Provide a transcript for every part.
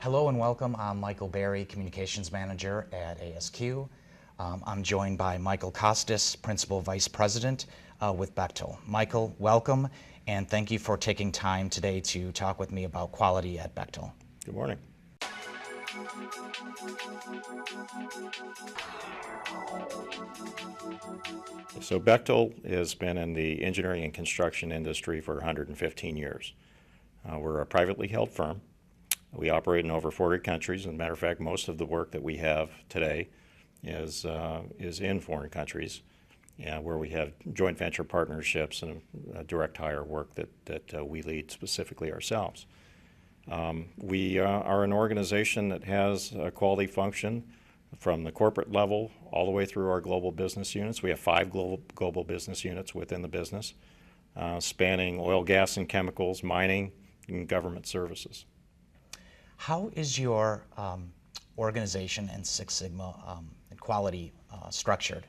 Hello and welcome. I'm Michael Berry, Communications Manager at ASQ. I'm joined by Michael Costas, Principal Vice President with Bechtel. Michael, welcome, and thank you for taking time today to talk with me about quality at Bechtel. Good morning. So Bechtel has been in the engineering and construction industry for 115 years. We're a privately held firm. We operate in over 40 countries. As a matter of fact, most of the work that we have today is in foreign countries, where we have joint venture partnerships and direct hire work that we lead specifically ourselves. We are an organization that has a quality function from the corporate level all the way through our global business units. We have 5 global business units within the business, spanning oil, gas, and chemicals, mining, and government services. How is your organization and Six Sigma quality structured?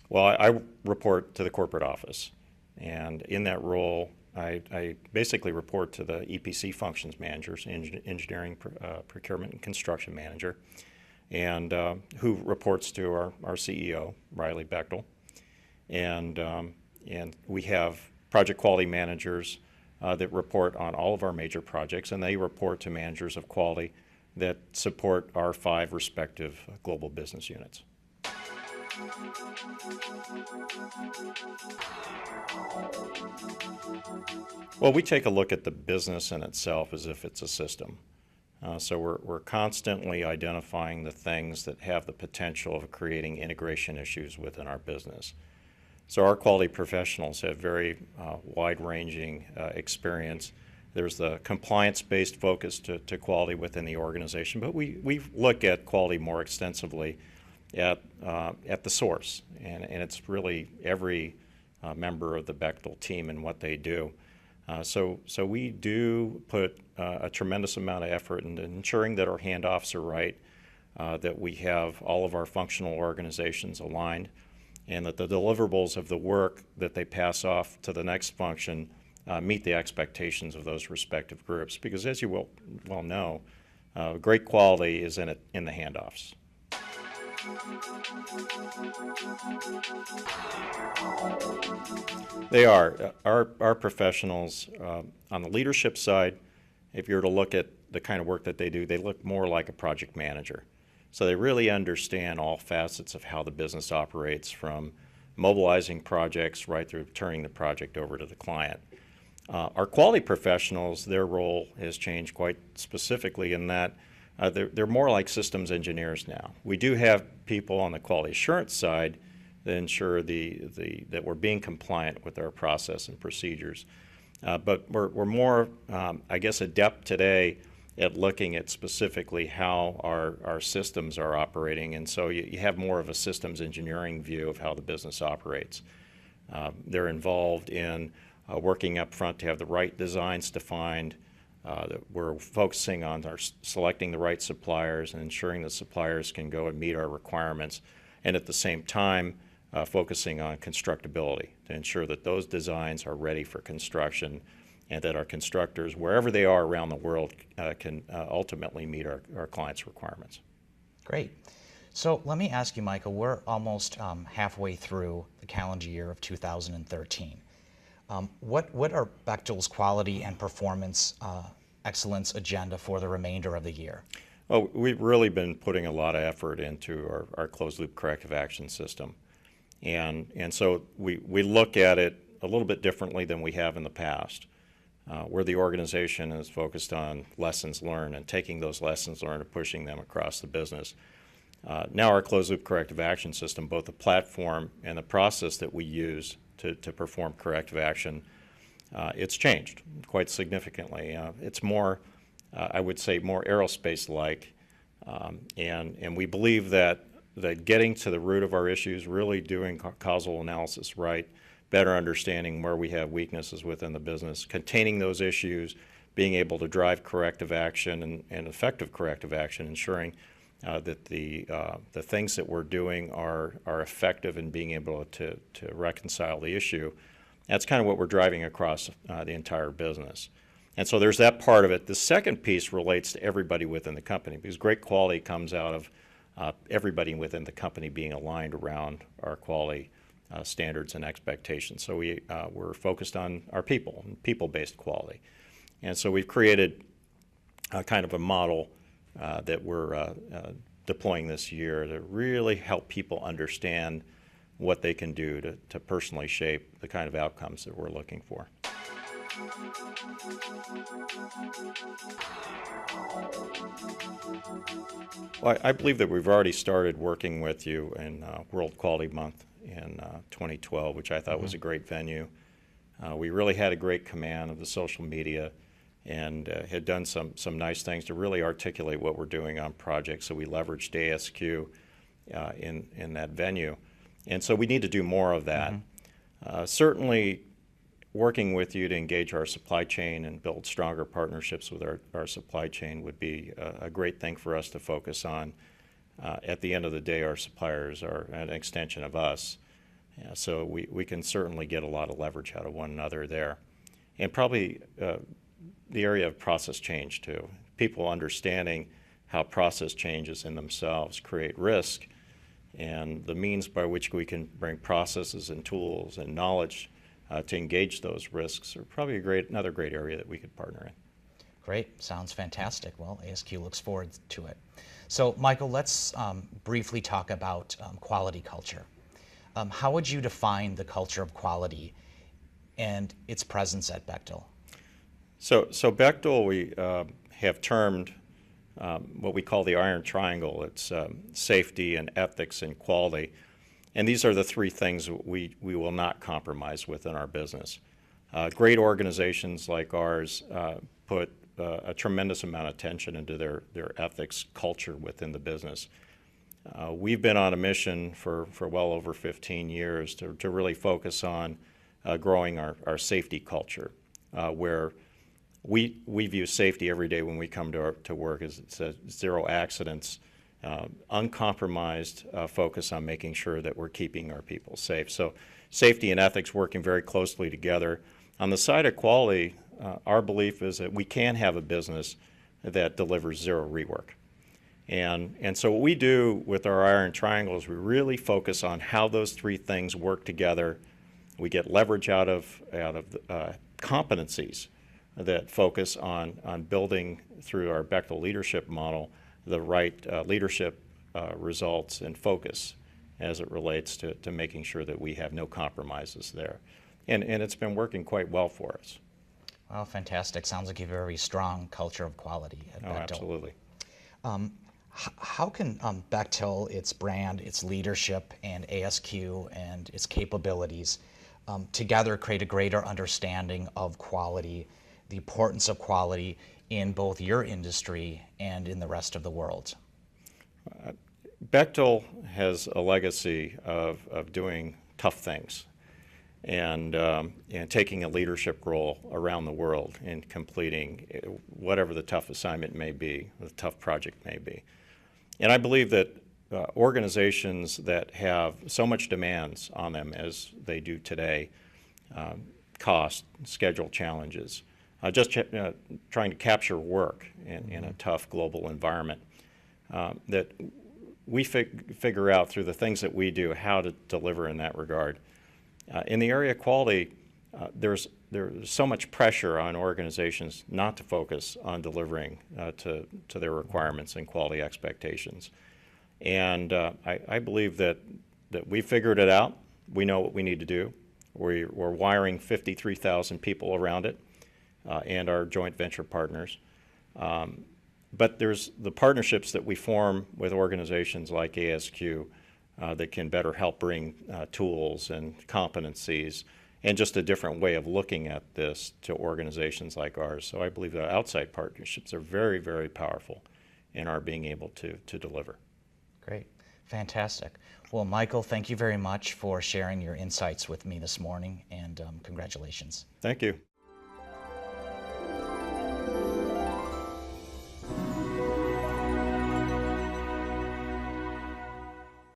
Well, I report to the corporate office, and in that role, I basically report to the EPC functions managers, engineering, procurement, and construction manager, and who reports to our CEO, Riley Bechtel. And we have project quality managers that report on all of our major projects, and they report to managers of quality that support our 5 respective global business units. Well, we take a look at the business in itself as if it's a system. So we're constantly identifying the things that have the potential of creating integration issues within our business. So our quality professionals have very wide-ranging experience. There's the compliance-based focus to quality within the organization, but we look at quality more extensively at the source, and it's really every member of the Bechtel team and what they do. So we do put a tremendous amount of effort into ensuring that our handoffs are right, that we have all of our functional organizations aligned, and that the deliverables of the work that they pass off to the next function meet the expectations of those respective groups. Because as you well know, great quality is in the handoffs. They are. Our professionals on the leadership side, if you were to look at the kind of work that they look more like a project manager. So they really understand all facets of how the business operates, from mobilizing projects right through turning the project over to the client. Our quality professionals, their role has changed quite specifically in that they're more like systems engineers now. We do have people on the quality assurance side that ensure that we're being compliant with our process and procedures. But we're more, I guess, adept today at looking at specifically how our systems are operating, and so you have more of a systems engineering view of how the business operates. They're involved in working up front to have the right designs defined. We're focusing on selecting the right suppliers and ensuring that suppliers can go and meet our requirements, and at the same time focusing on constructability to ensure that those designs are ready for construction, and that our constructors, wherever they are around the world, can ultimately meet our clients' requirements. Great. So let me ask you, Michael, we're almost halfway through the calendar year of 2013. What are Bechtel's quality and performance excellence agenda for the remainder of the year? Well, we've really been putting a lot of effort into our closed-loop corrective action system. And so we look at it a little bit differently than we have in the past, where the organization is focused on lessons learned and taking those lessons learned and pushing them across the business. Now our closed-loop corrective action system, both the platform and the process that we use to perform corrective action, it's changed quite significantly. It's more, I would say, more aerospace-like, and we believe that getting to the root of our issues, really doing causal analysis right, better understanding where we have weaknesses within the business, containing those issues, being able to drive corrective action and effective corrective action, ensuring that the things that we're doing are effective in being able to reconcile the issue. That's kind of what we're driving across the entire business. And so there's that part of it. The second piece relates to everybody within the company, because great quality comes out of everybody within the company being aligned around our quality standards and expectations. So we're focused on our people, people-based quality. And so we've created kind of a model that we're deploying this year to really help people understand what they can do to personally shape the kind of outcomes that we're looking for. Well, I believe that we've already started working with you in World Quality Month in 2012, which I thought was a great venue. We really had a great command of the social media and had done some nice things to really articulate what we're doing on projects. So we leveraged ASQ in that venue. And so we need to do more of that. Certainly working with you to engage our supply chain and build stronger partnerships with our supply chain would be a great thing for us to focus on. At the end of the day, our suppliers are an extension of us. So we can certainly get a lot of leverage out of one another there. And probably the area of process change too. People understanding how process changes in themselves create risk, and the means by which we can bring processes and tools and knowledge to engage those risks are probably another great area that we could partner in. Great, sounds fantastic. Well, ASQ looks forward to it. So Michael, let's briefly talk about quality culture. How would you define the culture of quality and its presence at Bechtel? So Bechtel, we have termed what we call the iron triangle. It's safety and ethics and quality. And these are the three things we will not compromise with in our business. Great organizations like ours put a tremendous amount of attention into their ethics culture within the business. We've been on a mission for well over 15 years to really focus on growing our safety culture, where we view safety every day when we come to work as it's zero accidents, uncompromised focus on making sure that we're keeping our people safe. So safety and ethics working very closely together. On the side of quality, our belief is that we can have a business that delivers zero rework. And so what we do with our iron triangle is we really focus on how those three things work together. We get leverage out of competencies that focus on building through our Bechtel leadership model the right leadership results and focus as it relates to making sure that we have no compromises there. And it's been working quite well for us. Well, fantastic. Sounds like you have a very strong culture of quality at Bechtel. Absolutely. How can Bechtel, its brand, its leadership, and ASQ and its capabilities together create a greater understanding of quality, the importance of quality in both your industry and in the rest of the world? Bechtel has a legacy of doing tough things and taking a leadership role around the world in completing whatever the tough assignment may be, the tough project may be. And I believe that organizations that have so much demands on them as they do today, cost, schedule challenges, trying to capture work in a tough global environment, that we figure out through the things that we do how to deliver in that regard. In the area of quality, there's so much pressure on organizations not to focus on delivering to their requirements and quality expectations. And I believe that we figured it out. We know what we need to do. We're wiring 53,000 people around it and our joint venture partners. But there's the partnerships that we form with organizations like ASQ that can better help bring tools and competencies and just a different way of looking at this to organizations like ours. So I believe that outside partnerships are very, very powerful in our being able to deliver. Great. Fantastic. Well, Michael, thank you very much for sharing your insights with me this morning, and congratulations. Thank you.